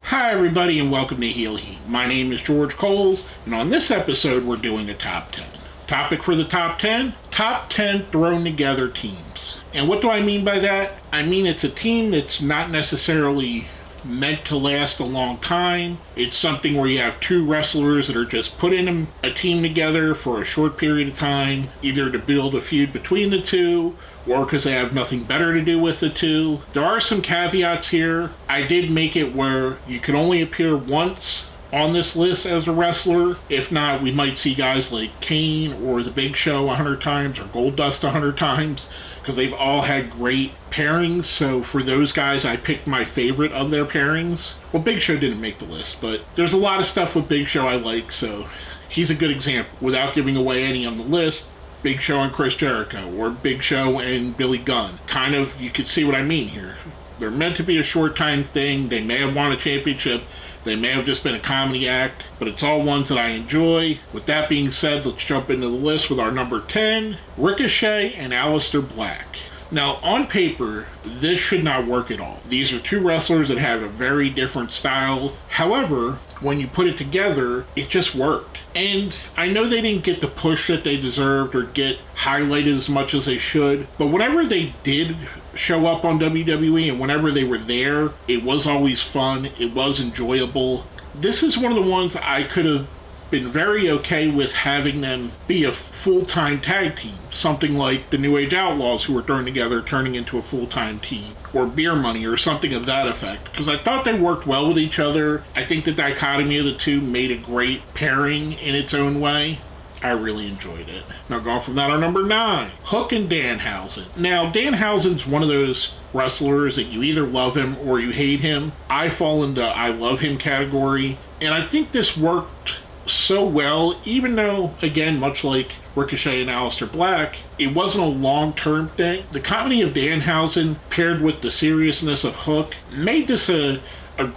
Hi everybody and welcome to Heel Heat. My name is George Coles, and on this episode we're doing a top 10. Topic for the top 10? Top 10 thrown together teams. And what do I mean by that? I mean it's a team that's not necessarily meant to last a long time. It's something where you have two wrestlers that are just putting a team together for a short period of time, either to build a feud between the two or because they have nothing better to do with the two. There are some caveats here. I did make it where you can only appear once on this list as a wrestler. If not, we might see guys like Kane or The Big Show 100 times or Goldust 100 times because they've all had great pairings. So for those guys, I picked my favorite of their pairings. Well, Big Show didn't make the list, but there's a lot of stuff with Big Show I like, so he's a good example. Without giving away any on the list, Big Show and Chris Jericho, or Big Show and Billy Gunn. Kind of, you could see what I mean here. They're meant to be a short time thing. They may have won a championship. They may have just been a comedy act, but it's all ones that I enjoy. With that being said, let's jump into the list with our number 10, Ricochet and Alistair Black. Now, on paper, this should not work at all. These are two wrestlers that have a very different style. However, when you put it together, it just worked. And I know they didn't get the push that they deserved or get highlighted as much as they should, but whenever they did show up on WWE and whenever they were there, it was always fun. It was enjoyable. This is one of the ones I could have been very okay with having them be a full-time tag team. Something like the New Age Outlaws, who were thrown together, turning into a full-time team. Or Beer Money, or something of that effect. Because I thought they worked well with each other. I think the dichotomy of the two made a great pairing in its own way. I really enjoyed it. Now going from that, our number 9, Hook and Danhausen. Now, Danhausen's one of those wrestlers that you either love him or you hate him. I fall into I love him category. And I think this worked so well, even though, again, much like Ricochet and Alistair Black, it wasn't a long-term thing. The comedy of Danhausen paired with the seriousness of Hook made this a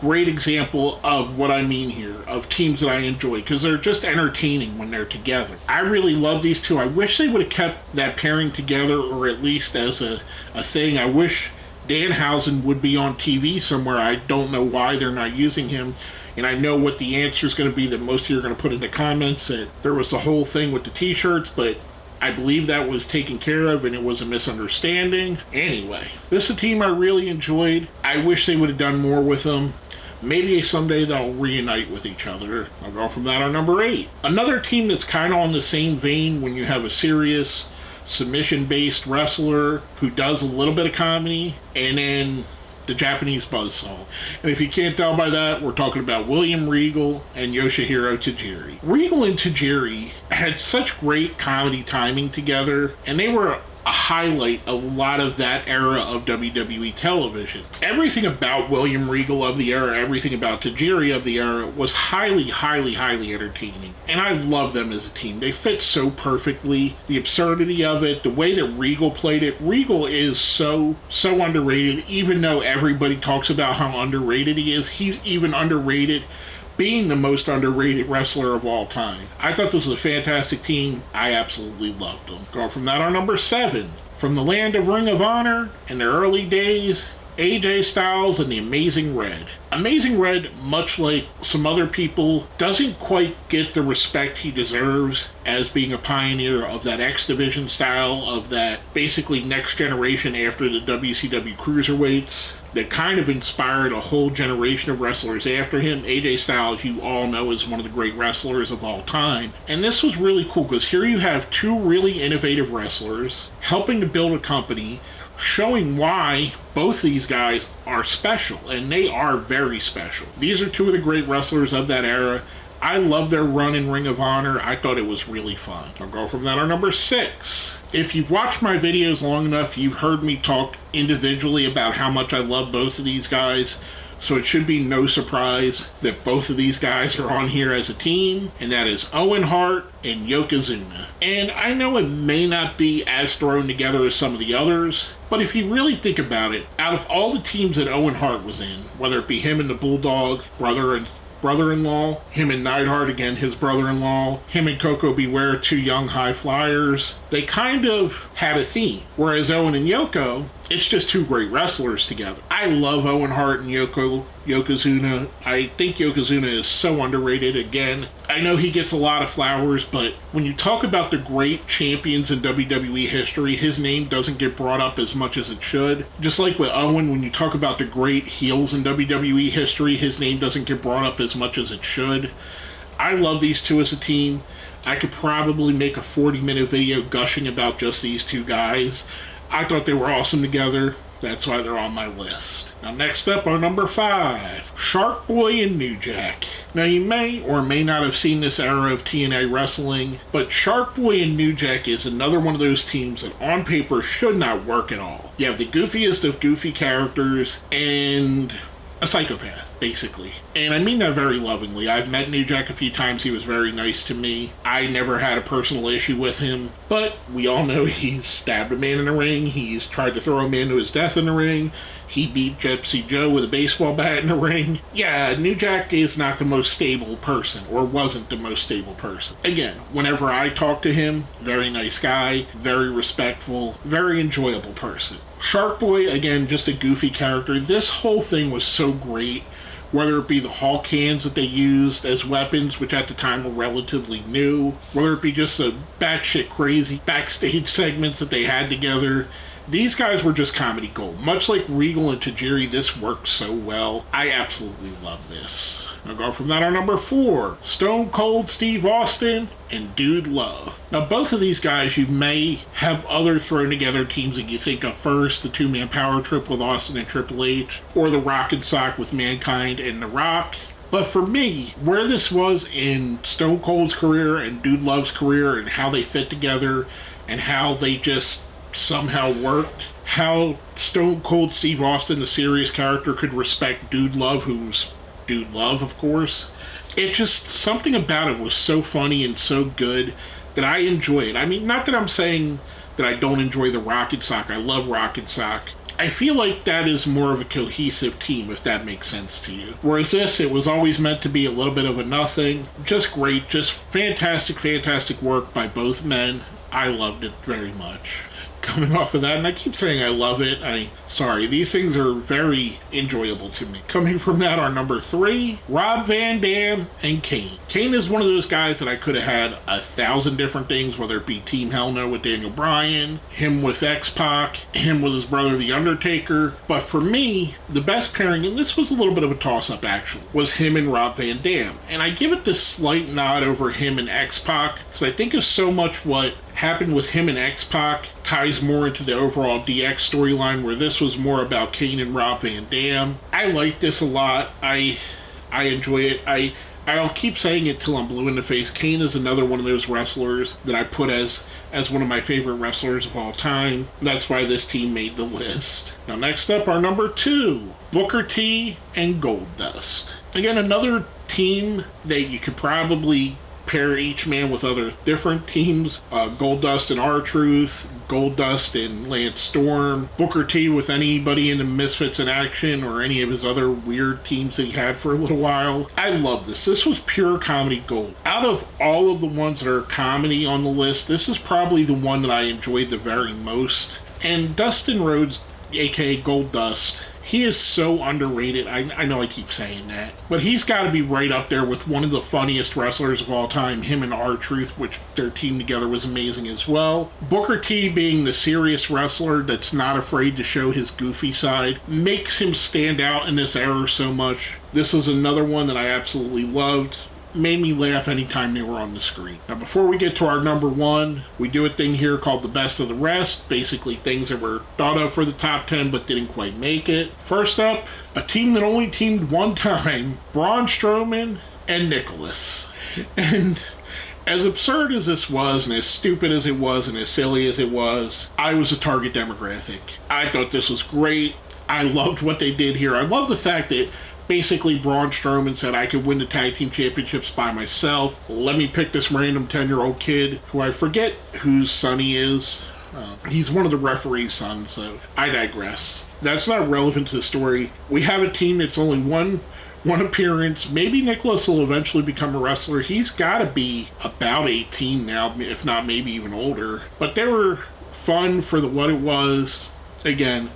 great example of what I mean here, of teams that I enjoy, because they're just entertaining when they're together. I really love these two. I wish they would have kept that pairing together, or at least as a thing. I wish Danhausen would be on TV somewhere. I don't know why they're not using him. And I know what the answer is going to be that most of you are going to put in the comments, that there was the whole thing with the t-shirts, but I believe that was taken care of and it was a misunderstanding. Anyway, this is a team I really enjoyed. I wish they would have done more with them. Maybe someday they'll reunite with each other. I'll go from that on number 8. Another team that's kind of on the same vein when you have a serious submission-based wrestler who does a little bit of comedy, and then the Japanese buzzsaw. And if you can't tell by that, we're talking about William Regal and Yoshihiro Tajiri. Regal and Tajiri had such great comedy timing together, and they were a highlight of a lot of that era of WWE television. Everything about William Regal of the era, everything about Tajiri of the era was highly, highly, highly entertaining. And I love them as a team. They fit so perfectly. The absurdity of it, the way that Regal played it. Regal is so underrated, even though everybody talks about how underrated he is. He's even underrated, being the most underrated wrestler of all time. I thought this was a fantastic team. I absolutely loved them. Going from that, our number 7, from the land of Ring of Honor in the early days, AJ Styles and the Amazing Red. Amazing Red, much like some other people, doesn't quite get the respect he deserves as being a pioneer of that X Division style, of that basically next generation after the WCW Cruiserweights that kind of inspired a whole generation of wrestlers after him. AJ Styles, you all know, is one of the great wrestlers of all time. And this was really cool because here you have two really innovative wrestlers helping to build a company, showing why both these guys are special, and they are very special. These are two of the great wrestlers of that era. I love their run in Ring of Honor. I thought it was really fun. I'll go from that, our number 6. If you've watched my videos long enough, you've heard me talk individually about how much I love both of these guys. So it should be no surprise that both of these guys are on here as a team, and that is Owen Hart and Yokozuna. And I know it may not be as thrown together as some of the others, but if you really think about it, out of all the teams that Owen Hart was in, whether it be him and the Bulldog, brother-in-law, him and Neidhart, again, his brother-in-law, him and Coco Beware, two young high flyers, they kind of had a theme. Whereas Owen and Yoko, It's just two great wrestlers together. I love Owen Hart and Yokozuna. I think Yokozuna is so underrated. Again, I know he gets a lot of flowers, but when you talk about the great champions in WWE history, his name doesn't get brought up as much as it should. Just like with Owen, when you talk about the great heels in WWE history, his name doesn't get brought up as much as it should. I love these two as a team. I could probably make a 40-minute video gushing about just these two guys. I thought they were awesome together. That's why they're on my list. Now, next up are number 5, Shark Boy and New Jack. Now, you may or may not have seen this era of TNA wrestling, but Shark Boy and New Jack is another one of those teams that on paper should not work at all. You have the goofiest of goofy characters and a psychopath, basically. And I mean that very lovingly. I've met New Jack a few times. He was very nice to me. I never had a personal issue with him, but we all know he's stabbed a man in the ring. He's tried to throw a man to his death in the ring. He beat Gypsy Joe with a baseball bat in the ring. Yeah, New Jack is not the most stable person, or wasn't the most stable person. Again, whenever I talk to him, very nice guy, very respectful, very enjoyable person. Shark Boy, again, just a goofy character. This whole thing was so great, whether it be the Hulk hands that they used as weapons, which at the time were relatively new, whether it be just the batshit crazy backstage segments that they had together. These guys were just comedy gold. Much like Regal and Tajiri, this worked so well. I absolutely love this. Now go from that on number 4, Stone Cold Steve Austin and Dude Love. Now both of these guys, you may have other thrown together teams that you think of first, the two-man power trip with Austin and Triple H, or the Rock and Sock with Mankind and The Rock. But for me, where this was in Stone Cold's career and Dude Love's career and how they fit together and how they just somehow worked, how Stone Cold Steve Austin, the serious character, could respect Dude Love, who's Dude Love, of course. It just, something about it was so funny and so good that I enjoy it. I mean, not that I'm saying that I don't enjoy the Rock and Sock. I love Rock and Sock. I feel like that is more of a cohesive team, if that makes sense to you. Whereas this, it was always meant to be a little bit of a nothing. Just great, just fantastic work by both men. I loved it very much. Coming off of that, and I keep saying I love it, sorry, these things are very enjoyable to me. Coming from that are number 3, Rob Van Dam and Kane. Kane is one of those guys that I could have had 1,000 different things, whether it be Team Hell No with Daniel Bryan, him with X-Pac, him with his brother The Undertaker, but for me, the best pairing, and this was a little bit of a toss-up actually, was him and Rob Van Dam. And I give it this slight nod over him and X-Pac, because I think of so much what happened with him and X-Pac ties more into the overall DX storyline, where this was more about Kane and Rob Van Dam. I like this a lot. I enjoy it. I'll keep saying it till I'm blue in the face. Kane is another one of those wrestlers that I put as one of my favorite wrestlers of all time. That's why this team made the list. Now next up are number 2, Booker T and Goldust. Again, another team that you could probably pair each man with other different teams. Goldust and R-Truth, Goldust and Lance Storm, Booker T with anybody in the Misfits in Action or any of his other weird teams that he had for a little while. I love this. This was pure comedy gold. Out of all of the ones that are comedy on the list, this is probably the one that I enjoyed the very most. And Dustin Rhodes, aka Goldust, he is so underrated. I know I keep saying that, but he's got to be right up there with one of the funniest wrestlers of all time, him and R-Truth, which their team together was amazing as well. Booker T, being the serious wrestler that's not afraid to show his goofy side, makes him stand out in this era so much. This was another one that I absolutely loved. Made me laugh anytime they were on the screen. Now before we get to our number 1, we do a thing here called the best of the rest, basically things that were thought of for the top 10 but didn't quite make it. First up, a team that only teamed one time, Braun Strowman and Nicholas. And as absurd as this was, and as stupid as it was, and as silly as it was, I was a target demographic. I thought this was great. I loved what they did here. I love the fact that basically Braun Strowman said I could win the tag team championships by myself. Let me pick this random 10-year-old kid who I forget whose son he is. He's one of the referee's sons, so I digress. That's not relevant to the story. We have a team that's only one appearance. Maybe Nicholas will eventually become a wrestler. He's got to be about 18 now, if not maybe even older. But they were fun for what it was. again,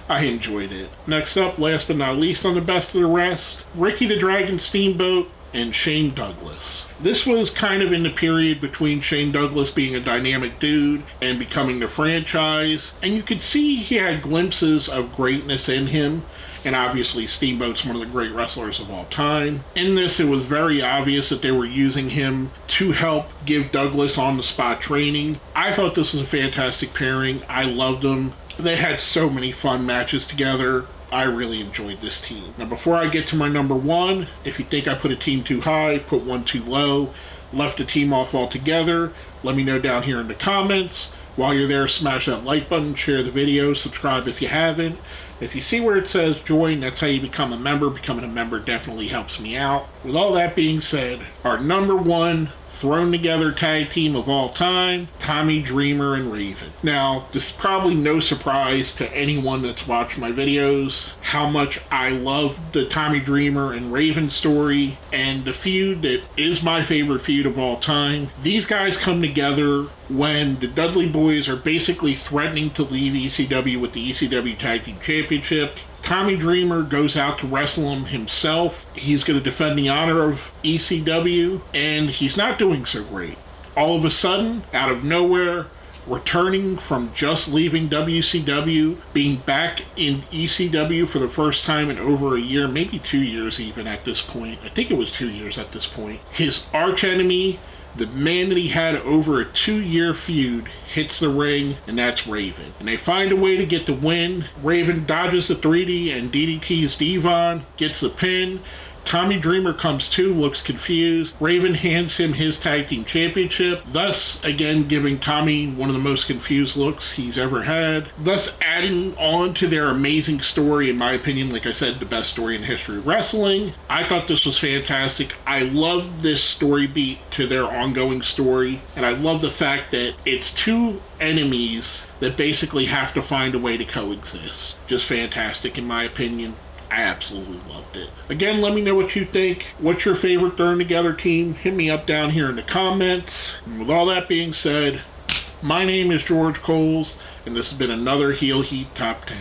I enjoyed it. Next up, last but not least on the best of the rest, Ricky the Dragon Steamboat and Shane Douglas. This was kind of in the period between Shane Douglas being a dynamic dude and becoming the franchise, and you could see he had glimpses of greatness in him, and obviously Steamboat's one of the great wrestlers of all time. In this, it was very obvious that they were using him to help give Douglas on-the-spot training. I thought this was a fantastic pairing. I loved them. They had so many fun matches together. I really enjoyed this team. Now, before I get to my number one, if you think I put a team too high, put one too low, left a team off altogether, let me know down here in the comments. While you're there, smash that like button, share the video, subscribe if you haven't. If you see where it says join, that's how you become a member. Becoming a member definitely helps me out. With all that being said, our number one thrown together tag team of all time, Tommy Dreamer and Raven. Now, this is probably no surprise to anyone that's watched my videos how much I love the Tommy Dreamer and Raven story and the feud that is my favorite feud of all time. These guys come together when the Dudley Boys are basically threatening to leave ECW with the ECW Tag Team Championship. Tommy Dreamer goes out to wrestle him himself. He's going to defend the honor of ECW, and he's not doing so great. All of a sudden, out of nowhere, returning from just leaving WCW, being back in ECW for the first time in over a year, maybe 2 years even at this point. I think it was 2 years at this point. His archenemy, the man that he had over a 2-year feud, hits the ring, and that's Raven. And they find a way to get the win. Raven dodges the 3D and DDTs Devon, gets the pin. Tommy Dreamer comes to, looks confused. Raven hands him his tag team championship, thus again giving Tommy one of the most confused looks he's ever had, thus adding on to their amazing story, in my opinion, like I said, the best story in the history of wrestling. I thought this was fantastic. I loved this story beat to their ongoing story, and I love the fact that it's two enemies that basically have to find a way to coexist. Just fantastic in my opinion. I absolutely loved it. Again, let me know what you think. What's your favorite thrown together team? Hit me up down here in the comments. And with all that being said, my name is George Coles, and this has been another Heel Heat Top 10.